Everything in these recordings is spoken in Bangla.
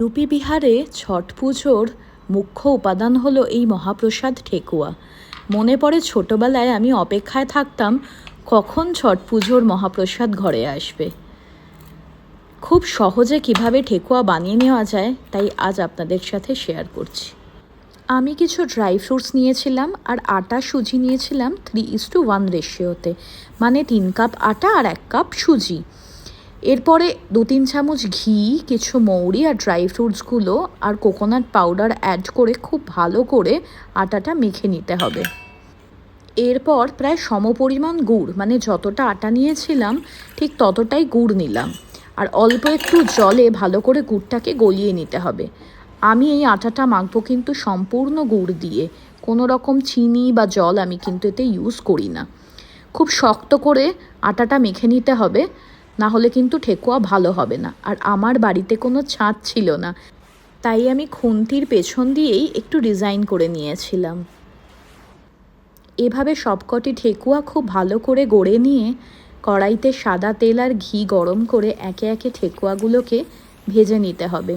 ইউপি বিহারে ছট পুজোর মুখ্য উপাদান হলো এই মহাপ্রসাদ ঠেকুয়া। মনে পড়ে ছোটবেলায় আমি অপেক্ষায় থাকতাম কখন ছট পুজোর মহাপ্রসাদ ঘরে আসবে। খুব সহজে কিভাবে ঠেকুয়া বানিয়ে নেওয়া যায় তাই আজ আপনাদের সাথে শেয়ার করছি। আমি কিছু ড্রাই ফ্রুটস নিয়েছিলাম আর আটা সুজি নিয়েছিলাম 3:1 রেশিওতে, মানে 3 কাপ আটা আর 1 কাপ সুজি। এরপরে 2-3 চামচ ঘি, কিছু মৌরি আর ড্রাই ফ্রুটসগুলো আর কোকোনাট পাউডার অ্যাড করে খুব ভালো করে আটাটা মেখে নিতে হবে। এরপর প্রায় সমপরিমাণ গুড়, মানে যতটা আটা নিয়েছিলাম ঠিক ততটাই গুড় নিলাম, আর অল্প একটু জলে ভালো করে গুড়টাকে গলিয়ে নিতে হবে। আমি এই আটাটা মাখবো কিন্তু সম্পূর্ণ গুড় দিয়ে, কোনো রকম চিনি বা জল আমি কিন্তু এতে ইউজ করি না। খুব শক্ত করে আটাটা মেখে নিতে হবে, না হলে কিন্তু ঠেকুয়া ভালো হবে না। আর আমার বাড়িতে কোনো ছাঁচ ছিল না, তাই আমি খুন্তির পেছন দিয়েই একটু ডিজাইন করে নিয়েছিলাম। এভাবে সবকটি ঠেকুয়া খুব ভালো করে গড়ে নিয়ে কড়াইতে সাদা তেল আর ঘি গরম করে একে একে ঠেকুয়াগুলোকে ভেজে নিতে হবে।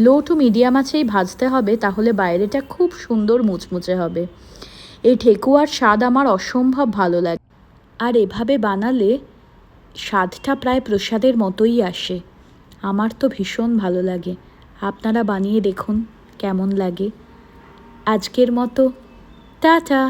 লো টু মিডিয়াম আঁচেই ভাজতে হবে, তাহলে বাইরেটা খুব সুন্দর মুচমুচে হবে। এই ঠেকুয়ার স্বাদ আমার অসম্ভব ভালো লাগে, আর এভাবে বানালে স্বাদটা প্রায় প্রসাদের মতোই আসে। আমার তো ভীষণ ভালো লাগে। আপনারা বানিয়ে দেখুন কেমন লাগে। আজকের মতো টাটা।